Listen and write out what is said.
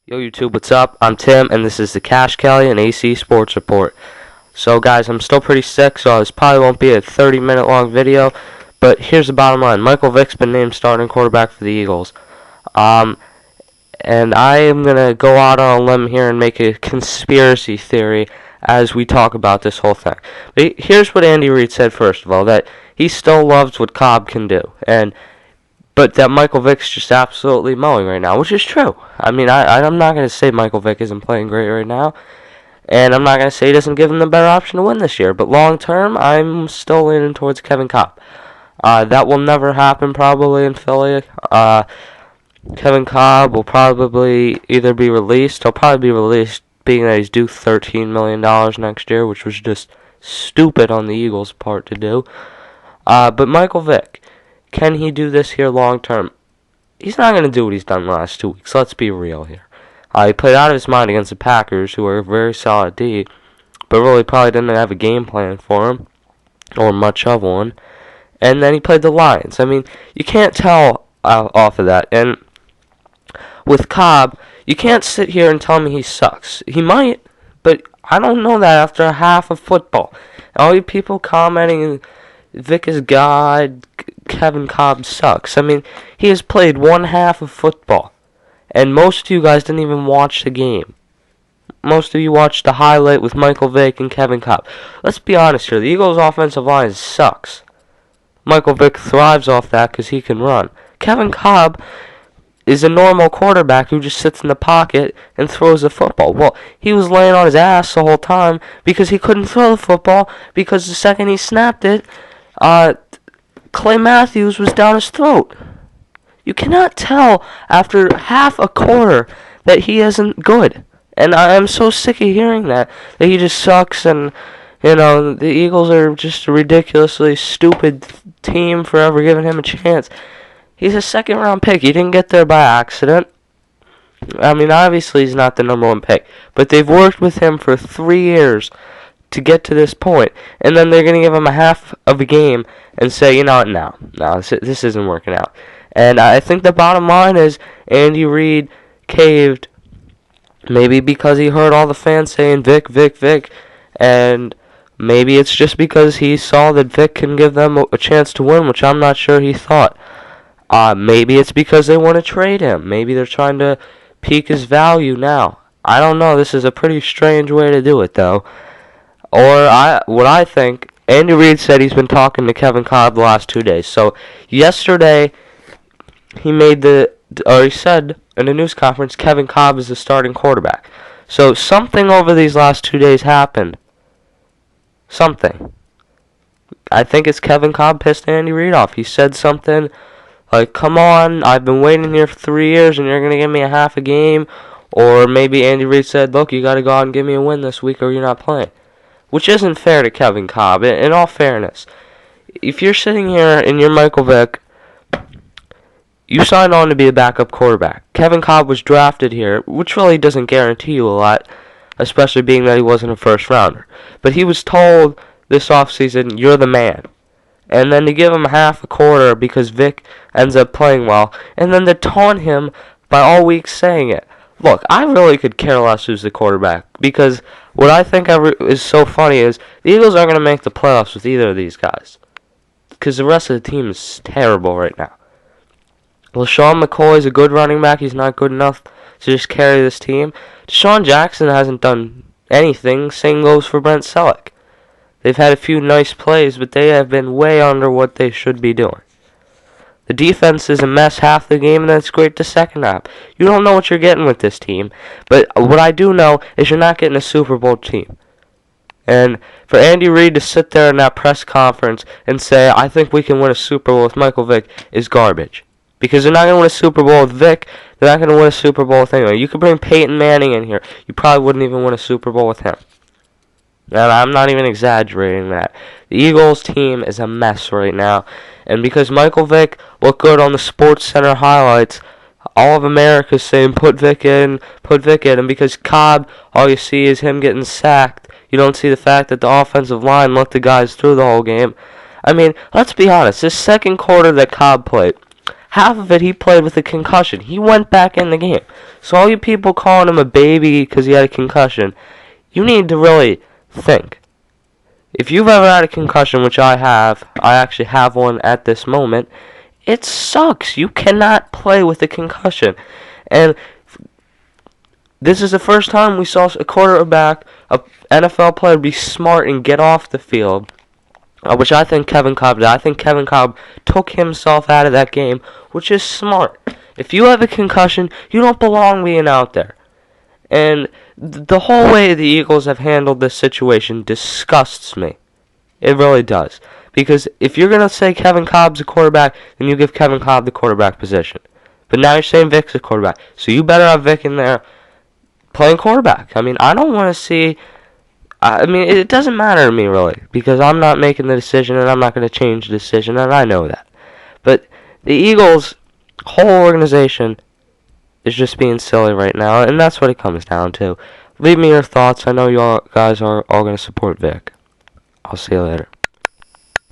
Yo YouTube, what's up? I'm Tim, and this is the Cash Kelly and AC Sports Report. So guys, I'm still pretty sick, so this probably won't be a 30-minute long video, but here's the bottom line. Michael Vick's been named starting quarterback for the Eagles. And I am going to go out on a limb here and make a conspiracy theory as we talk about this whole thing. But here's what Andy Reid said first of all, that he still loves what Kolb can do, but that Michael Vick's just absolutely mowing right now, which is true. I mean, I'm not going to say Michael Vick isn't playing great right now, and I'm not going to say he doesn't give him the better option to win this year, but long term, I'm still leaning towards Kevin Kolb. That will never happen probably in Philly. Kevin Kolb will probably either be released, he'll probably be released being that he's due $13 million next year, which was just stupid on the Eagles' part to do. But Michael Vick, can he do this here long term? He's not going to do what he's done the last 2 weeks. Let's be real here. He played out of his mind against the Packers, who are a very solid D, but really probably didn't have a game plan for him, or much of one. And then he played the Lions. I mean, you can't tell off of that. And with Kolb, you can't sit here and tell me he sucks. He might, but I don't know that after a half of football. All you people commenting, Vick is God, Kevin Kolb sucks. I mean, he has played one half of football, and most of you guys didn't even watch the game. Most of you watched the highlight with Michael Vick and Kevin Kolb. Let's be honest here, the Eagles' offensive line sucks. Michael Vick thrives off that because he can run. Kevin Kolb is a normal quarterback who just sits in the pocket and throws the football. Well, he was laying on his ass the whole time because he couldn't throw the football because the second he snapped it, Clay Matthews was down his throat. You cannot tell after half a quarter that he isn't good. And I am so sick of hearing that he just sucks, and, you know, the Eagles are just a ridiculously stupid team for ever giving him a chance. He's a second-round pick. He didn't get there by accident. I mean, obviously he's not the number one pick, but they've worked with him for 3 years to get to this point, and then they're going to give him a half of a game and say, you know what, no, this isn't working out. And I think the bottom line is Andy Reid caved, maybe because he heard all the fans saying Vick, Vick, Vick, and maybe it's just because he saw that Vick can give them a chance to win, which I'm not sure he thought. Maybe it's because they want to trade him. Maybe they're trying to peak his value now. I don't know. This is a pretty strange way to do it, though. What I think, Andy Reid said he's been talking to Kevin Kolb the last 2 days. So yesterday, he said in a news conference, Kevin Kolb is the starting quarterback. So something over these last 2 days happened. Something. I think it's Kevin Kolb pissed Andy Reid off. He said something like, come on, I've been waiting here for 3 years and you're going to give me a half a game. Or maybe Andy Reid said, look, you got to go out and give me a win this week or you're not playing. Which isn't fair to Kevin Kolb, in all fairness. If you're sitting here and you're Michael Vick, you signed on to be a backup quarterback. Kevin Kolb was drafted here, which really doesn't guarantee you a lot, especially being that he wasn't a first rounder. But he was told this offseason, you're the man. And then to give him half a quarter because Vick ends up playing well, and then to taunt him by all week saying it. Look, I really could care less who's the quarterback, because what I think is so funny is the Eagles aren't going to make the playoffs with either of these guys, because the rest of the team is terrible right now. LaShawn McCoy is a good running back. He's not good enough to just carry this team. Deshaun Jackson hasn't done anything. Same goes for Brent Selleck. They've had a few nice plays, but they have been way under what they should be doing. The defense is a mess half the game, and then it's great the second half. You don't know what you're getting with this team, but what I do know is you're not getting a Super Bowl team. And for Andy Reid to sit there in that press conference and say, I think we can win a Super Bowl with Michael Vick, is garbage. Because they're not going to win a Super Bowl with Vick, they're not going to win a Super Bowl with anyone. You could bring Peyton Manning in here, you probably wouldn't even win a Super Bowl with him. And I'm not even exaggerating that. The Eagles team is a mess right now. And because Michael Vick looked good on the Sports Center highlights, all of America's saying, put Vick in. And because Kolb, all you see is him getting sacked. You don't see the fact that the offensive line let the guys through the whole game. I mean, let's be honest. This second quarter that Kolb played, half of it he played with a concussion. He went back in the game. So all you people calling him a baby because he had a concussion, you need to really think. If you've ever had a concussion, which I actually have one at this moment, it sucks. You cannot play with a concussion. And this is the first time we saw a quarterback, an NFL player, be smart and get off the field, which I think Kevin Kolb did. I think Kevin Kolb took himself out of that game, which is smart. If you have a concussion, you don't belong being out there. And the whole way the Eagles have handled this situation disgusts me. It really does. Because if you're going to say Kevin Kolb's a quarterback, then you give Kevin Kolb the quarterback position. But now you're saying Vick's a quarterback. So you better have Vick in there playing quarterback. I mean, I don't want to see... it doesn't matter to me, really. Because I'm not making the decision, and I'm not going to change the decision, and I know that. But the Eagles' whole organization is just being silly right now, and that's what it comes down to. Leave me your thoughts. I know you all guys are all going to support Vick. I'll see you later.